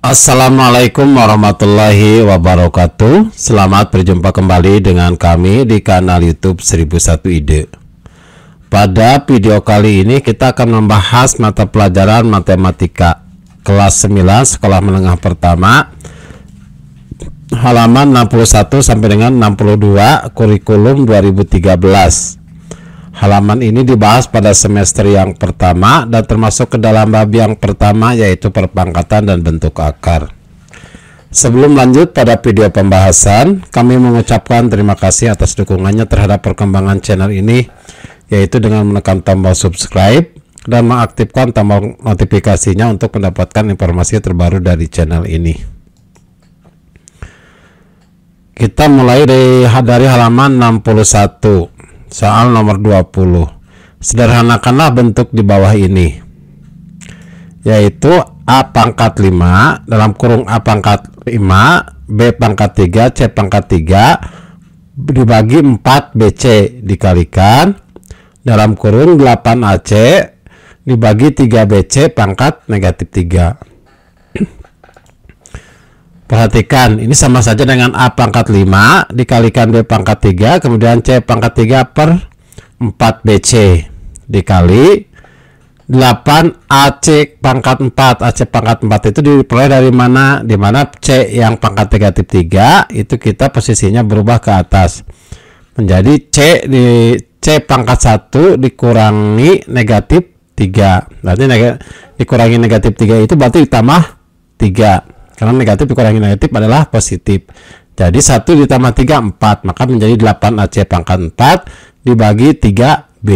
Assalamualaikum warahmatullahi wabarakatuh. Selamat berjumpa kembali dengan kami di kanal YouTube 1001 Ide. Pada video kali ini kita akan membahas mata pelajaran matematika kelas 9 sekolah menengah pertama, halaman 61 sampai dengan 62, kurikulum 2013. Halaman ini dibahas pada semester yang pertama dan termasuk ke dalam bab yang pertama, yaitu perpangkatan dan bentuk akar. Sebelum lanjut pada video pembahasan, kami mengucapkan terima kasih atas dukungannya terhadap perkembangan channel ini, yaitu dengan menekan tombol subscribe dan mengaktifkan tombol notifikasinya untuk mendapatkan informasi terbaru dari channel ini. Kita mulai dari halaman 61. Soal nomor 20. Sederhanakanlah bentuk di bawah ini, yaitu A pangkat 5 dalam kurung A pangkat 5, B pangkat 3, C pangkat 3 dibagi 4 BC dikalikan dalam kurung 8 AC dibagi 3 BC pangkat negatif 3. Perhatikan, ini sama saja dengan A pangkat 5 dikalikan B pangkat 3, kemudian C pangkat 3 per 4 BC dikali 8 AC pangkat 4. AC pangkat 4 itu diperoleh dari mana? Dimana C yang pangkat negatif 3 itu kita posisinya berubah ke atas menjadi C pangkat 1 dikurangi negatif 3. Berarti dikurangi negatif 3 itu berarti ditambah 3. Karena negatif dikurangi negatif adalah positif. Jadi 1 ditambah 3, 4. Maka menjadi 8 AC pangkat 4 dibagi 3B.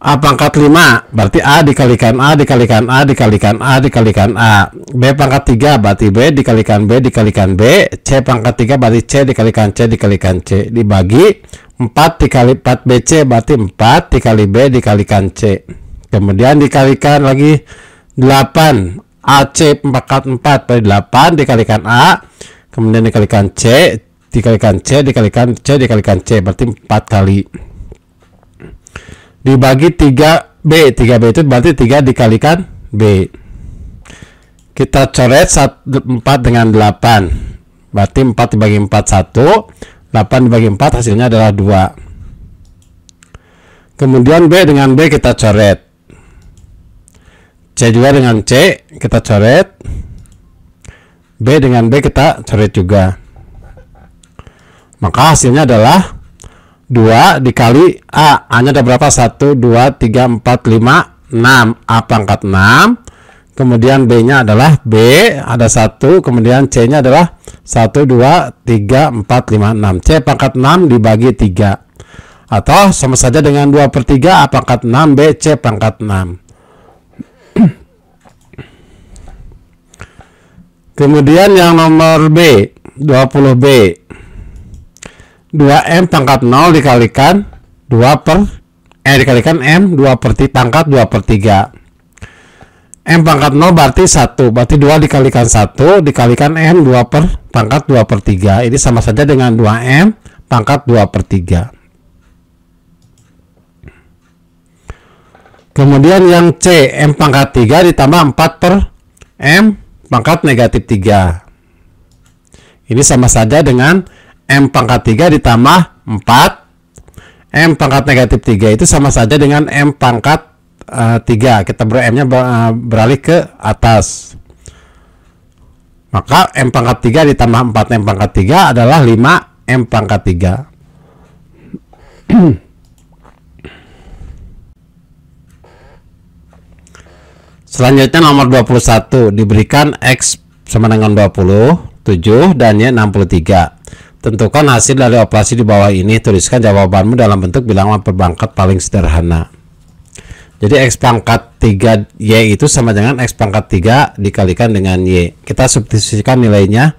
A pangkat 5 berarti A dikalikan A dikalikan A dikalikan A dikalikan A. B pangkat 3 berarti B dikalikan B dikalikan B. C pangkat 3 berarti C dikalikan C dikalikan C. Dibagi 4 dikali 4 BC berarti 4 dikali B dikalikan C. Kemudian dikalikan lagi 8 AC pangkat 4 pada 8 dikalikan A, kemudian dikalikan C dikalikan C dikalikan C dikalikan C, berarti 4 kali dibagi 3B. 3B itu berarti 3 dikalikan B. Kita coret 4 dengan 8, berarti 4 dibagi 4 1, 8 dibagi 4 hasilnya adalah 2. Kemudian B dengan B kita coret, C juga dengan C kita coret, B dengan B kita coret juga. Maka hasilnya adalah 2 dikali A. A nya ada berapa? 1, 2, 3, 4, 5, 6. A pangkat 6. Kemudian B nya adalah B ada 1. Kemudian C nya adalah 1, 2, 3, 4, 5, 6. C pangkat 6 dibagi 3. Atau sama saja dengan 2/3 A pangkat 6 B C pangkat 6. Kemudian yang nomor B, 20B. 2M pangkat 0 dikalikan 2 per dikalikan M 2/3 pangkat 2/3. M pangkat 0 berarti 1, berarti 2 dikalikan 1 dikalikan M 2 per pangkat 2/3. Ini sama saja dengan 2M pangkat 2/3. Kemudian yang C, M pangkat 3 ditambah 4 per M pangkat negatif 3. Ini sama saja dengan M pangkat 3 ditambah 4 M pangkat negatif 3. Itu sama saja dengan M pangkat 3. Kita M nya beralih ke atas. Maka M pangkat 3 ditambah 4 M pangkat 3 adalah 5 M pangkat 3. Selanjutnya nomor 21, diberikan X sama dengan 27 dan Y 63. Tentukan hasil dari operasi di bawah ini. Tuliskan jawabanmu dalam bentuk bilangan perpangkat paling sederhana. Jadi X pangkat 3 Y itu sama dengan X pangkat 3 dikalikan dengan Y. Kita substitusikan nilainya,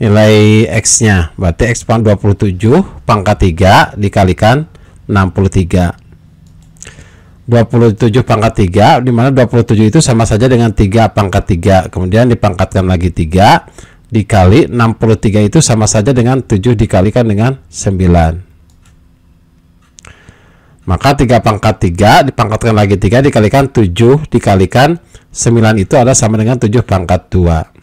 nilai X nya berarti X pangkat 27 pangkat 3 dikalikan 63. 27 pangkat 3, dimana 27 itu sama saja dengan 3 pangkat 3, kemudian dipangkatkan lagi 3 dikali 63 itu sama saja dengan 7 dikalikan dengan 9. Maka 3 pangkat 3 dipangkatkan lagi 3 dikalikan 7 dikalikan 9 itu adalah sama dengan 7 pangkat 2.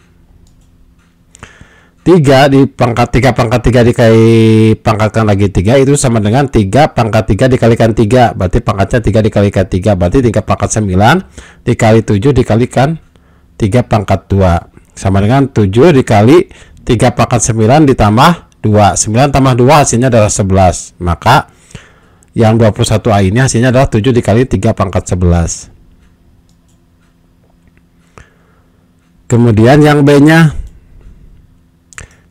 3 pangkat 3 dikali pangkatkan lagi 3 itu sama dengan 3 pangkat 3 dikalikan 3, berarti pangkatnya 3 dikalikan 3, berarti 3 pangkat 9 dikali 7 dikalikan 3 pangkat 2 sama dengan 7 dikali 3 pangkat 9 ditambah 2. 9 tambah 2 hasilnya adalah 11. Maka yang 21A ini hasilnya adalah 7 dikali 3 pangkat 11. Kemudian yang B-nya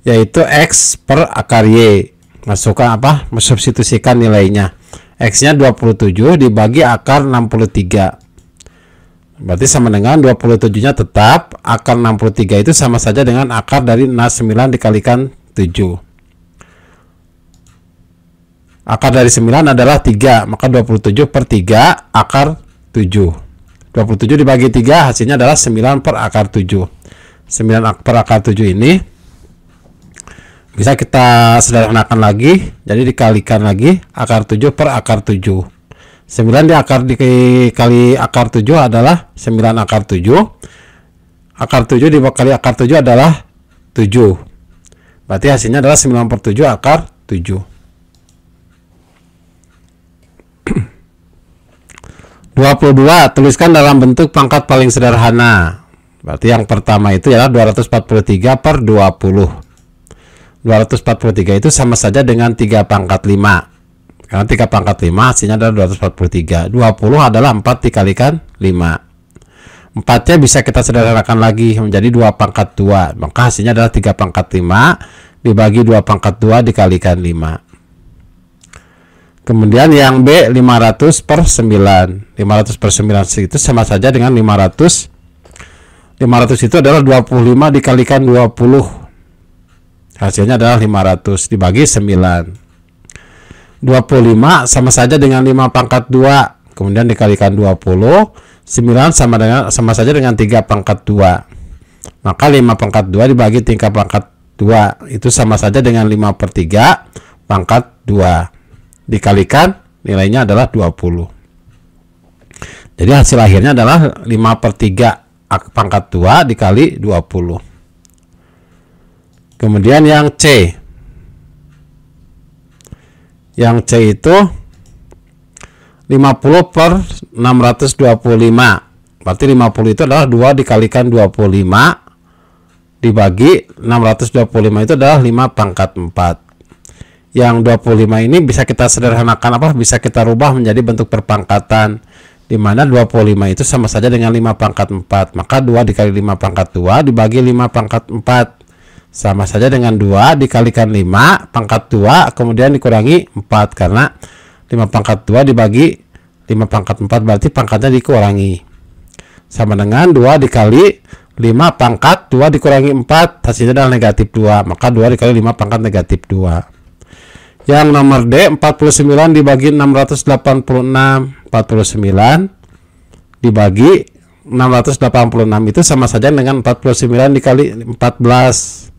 yaitu X per akar Y. Masukkan apa? Substitusikan nilainya. X-nya 27 dibagi akar 63. Berarti sama dengan 27-nya tetap, akar 63 itu sama saja dengan akar dari 9 dikalikan 7. Akar dari 9 adalah 3, maka 27 per 3 akar 7. 27 dibagi 3 hasilnya adalah 9 per akar 7. 9 per akar 7 ini bisa kita sederhanakan lagi, jadi dikalikan lagi akar 7 per akar 7. 9 dikali akar 7 adalah 9 akar 7. Akar 7 dikali akar 7 adalah 7. Berarti hasilnya adalah 9 per 7 akar 7. 22 tuliskan dalam bentuk pangkat paling sederhana. Berarti yang pertama itu adalah 243 per 20. 243 itu sama saja dengan 3 pangkat 5. Karena 3 pangkat 5 hasilnya adalah 243. 20 adalah 4 dikalikan 5. 4-nya bisa kita sederhanakan lagi menjadi 2 pangkat 2. Maka hasilnya adalah 3 pangkat 5 dibagi 2 pangkat 2 dikalikan 5. Kemudian yang B 500 per 9. 500 per 9 itu sama saja dengan 500. 500 itu adalah 25 dikalikan 20. Hasilnya adalah 500 dibagi 9. 25 sama saja dengan 5 pangkat 2. Kemudian dikalikan 20. 9 sama saja dengan 3 pangkat 2. Maka 5 pangkat 2 dibagi 3 pangkat 2 itu sama saja dengan 5 per 3 pangkat 2. Dikalikan nilainya adalah 20. Jadi hasil akhirnya adalah 5 per 3 pangkat 2 dikali 20. Kemudian yang C. Yang C itu 50 per 625. Berarti 50 itu adalah 2 dikalikan 25 dibagi 625 itu adalah 5 pangkat 4. Yang 25 ini bisa kita sederhanakan apa? Bisa kita rubah menjadi bentuk perpangkatan, di mana 25 itu sama saja dengan 5 pangkat 4. Maka 2 dikali 5 pangkat 2 dibagi 5 pangkat 4 sama saja dengan 2 dikalikan 5 pangkat 2 kemudian dikurangi 4, karena 5 pangkat 2 dibagi 5 pangkat 4 berarti pangkatnya dikurangi, sama dengan 2 dikali 5 pangkat 2 dikurangi 4 hasilnya adalah negatif 2, maka 2 dikali 5 pangkat negatif 2. Yang nomor D 49 dibagi 686. 49 dibagi 686 itu sama saja dengan 49 dikali 14.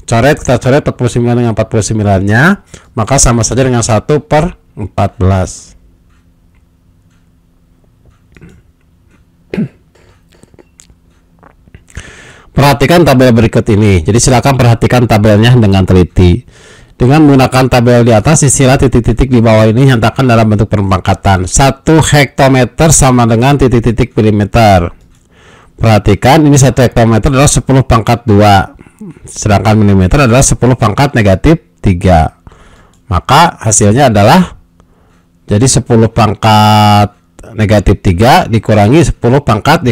Kita coret 49 dengan 49 nya, maka sama saja dengan 1 per 14. Perhatikan tabel berikut ini. Jadi silakan perhatikan tabelnya dengan teliti. Dengan menggunakan tabel di atas, istilah titik-titik di bawah ini nyatakan dalam bentuk perpangkatan. 1 hektometer sama dengan titik-titik milimeter. Perhatikan, ini 1 hektometer adalah 10 pangkat 2. Sedangkan milimeter adalah 10 pangkat negatif 3. Maka hasilnya adalah jadi 10 pangkat negatif 3 dikurangi 10 pangkat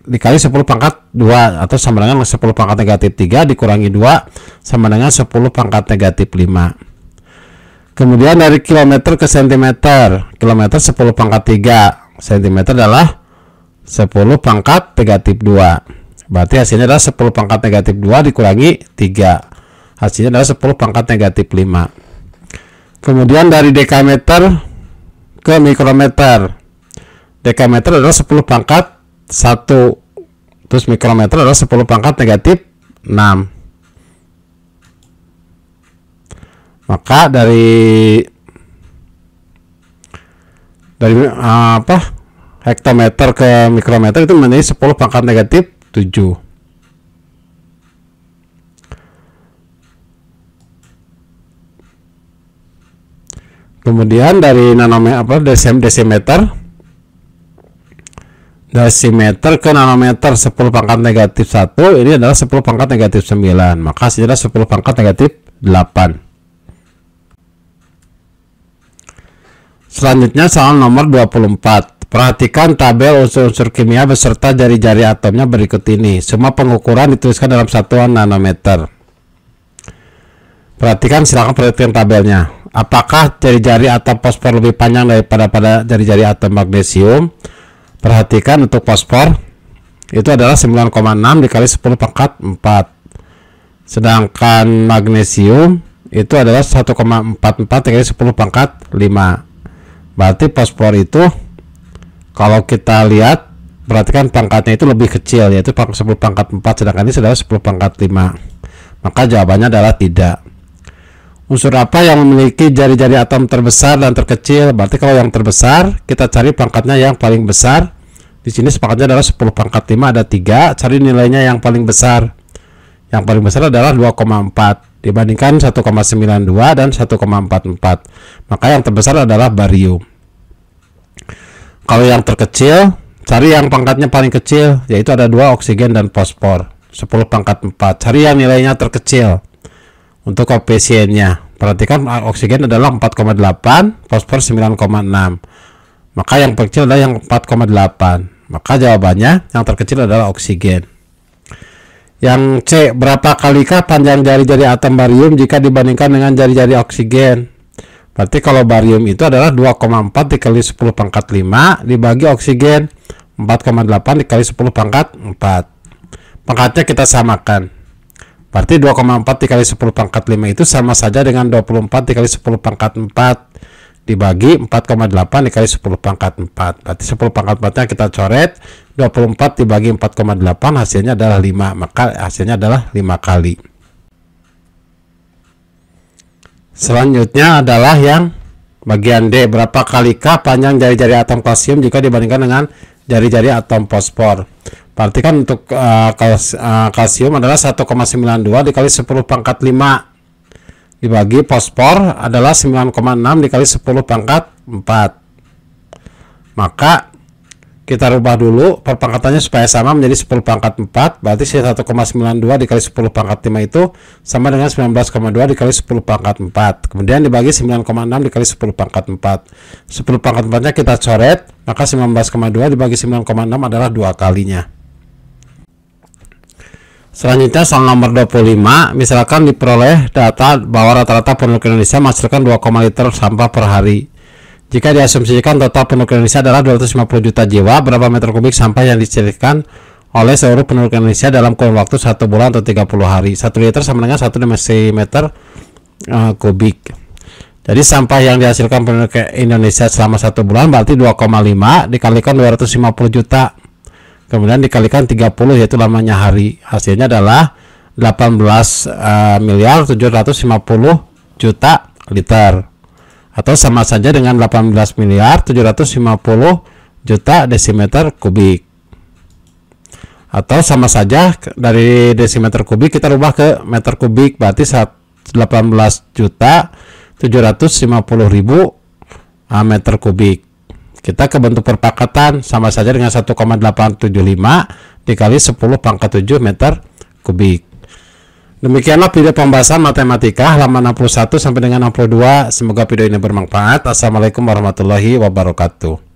dikali 10 pangkat 2, atau sama dengan 10 pangkat negatif 3 dikurangi 2 sama dengan 10 pangkat negatif 5. Kemudian dari kilometer ke sentimeter, kilometer 10 pangkat 3, sentimeter adalah 10 pangkat negatif 2. Berarti hasilnya adalah 10 pangkat negatif 2 dikurangi 3. Hasilnya adalah 10 pangkat negatif 5. Kemudian dari dekameter ke mikrometer. Dekameter adalah 10 pangkat 1. Terus mikrometer adalah 10 pangkat negatif 6. Maka dari dari hektometer ke mikrometer itu menjadi 10 pangkat negatif 7. Kemudian dari nanometer desimeter ke nanometer 10 pangkat negatif 1, ini adalah 10 pangkat negatif 9, maka hasilnya 10 pangkat negatif 8. Selanjutnya soal nomor 24. Perhatikan tabel unsur-unsur kimia beserta jari-jari atomnya berikut ini. Semua pengukuran dituliskan dalam satuan nanometer. Silakan perhatikan tabelnya. Apakah jari-jari atom fosfor lebih panjang daripada pada jari-jari atom magnesium? Perhatikan untuk fosfor itu adalah 9,6 dikali 10 pangkat 4. Sedangkan magnesium itu adalah 1,44 dikali 10 pangkat 5. Berarti fosfor itu kalau kita lihat, perhatikan pangkatnya itu lebih kecil, yaitu 10 pangkat 4, sedangkan ini adalah 10 pangkat 5. Maka jawabannya adalah tidak. Unsur apa yang memiliki jari-jari atom terbesar dan terkecil? Berarti kalau yang terbesar, kita cari pangkatnya yang paling besar. Di sini sepakatnya adalah 10 pangkat 5, ada 3. Cari nilainya yang paling besar. Yang paling besar adalah 2,4 dibandingkan 1,92 dan 1,44. Maka yang terbesar adalah barium. Kalau yang terkecil, cari yang pangkatnya paling kecil, yaitu ada 2, oksigen dan fosfor. 10 pangkat 4. Cari yang nilainya terkecil. Untuk koefisiennya, perhatikan oksigen adalah 4,8, fosfor 9,6. Maka yang kecil adalah yang 4,8. Maka jawabannya yang terkecil adalah oksigen. Yang C, berapa kalikah panjang jari-jari atom barium jika dibandingkan dengan jari-jari oksigen? Berarti kalau barium itu adalah 2,4 dikali 10 pangkat 5 dibagi oksigen 4,8 dikali 10 pangkat 4. Pangkatnya kita samakan. Berarti 2,4 dikali 10 pangkat 5 itu sama saja dengan 24 dikali 10 pangkat 4 dibagi 4,8 dikali 10 pangkat 4. Berarti 10 pangkat 4-nya kita coret, 24 dibagi 4,8 hasilnya adalah 5. Maka hasilnya adalah 5 kali. Selanjutnya adalah yang bagian D. Berapa kalikah panjang jari-jari atom kalsium jika dibandingkan dengan jari-jari atom fosfor? Perhatikan untuk kalsium adalah 1,92 dikali 10 pangkat 5 dibagi fosfor adalah 9,6 dikali 10 pangkat 4. Maka kita rubah dulu perpangkatannya supaya sama menjadi 10 pangkat 4. Berarti 1,92 dikali 10 pangkat 5 itu sama dengan 19,2 dikali 10 pangkat 4. Kemudian dibagi 9,6 dikali 10 pangkat 4. 10 pangkat 4-nya kita coret, maka 19,2 dibagi 9,6 adalah 2 kalinya. Selanjutnya soal nomor 25, misalkan diperoleh data bahwa rata-rata penduduk Indonesia menghasilkan 2, liter sampah per hari. Jika diasumsikan total penduduk Indonesia adalah 250 juta jiwa, berapa meter kubik sampah yang dihasilkan oleh seluruh penduduk Indonesia dalam kurun waktu 1 bulan atau 30 hari? 1 liter sama dengan 1 desimeter kubik. Jadi sampah yang dihasilkan penduduk Indonesia selama 1 bulan berarti 2,5 dikalikan 250 juta. Kemudian dikalikan 30, yaitu lamanya hari. Hasilnya adalah 18.750 juta liter. Atau sama saja dengan 18.750 juta desimeter kubik. Atau sama saja dari desimeter kubik kita rubah ke meter kubik, berarti 18.750.000 meter kubik. Kita ke bentuk perpakatan sama saja dengan 1,875 dikali 10 pangkat 7 meter kubik. Demikianlah video pembahasan matematika halaman 61 sampai dengan 62. Semoga video ini bermanfaat. Assalamualaikum warahmatullahi wabarakatuh.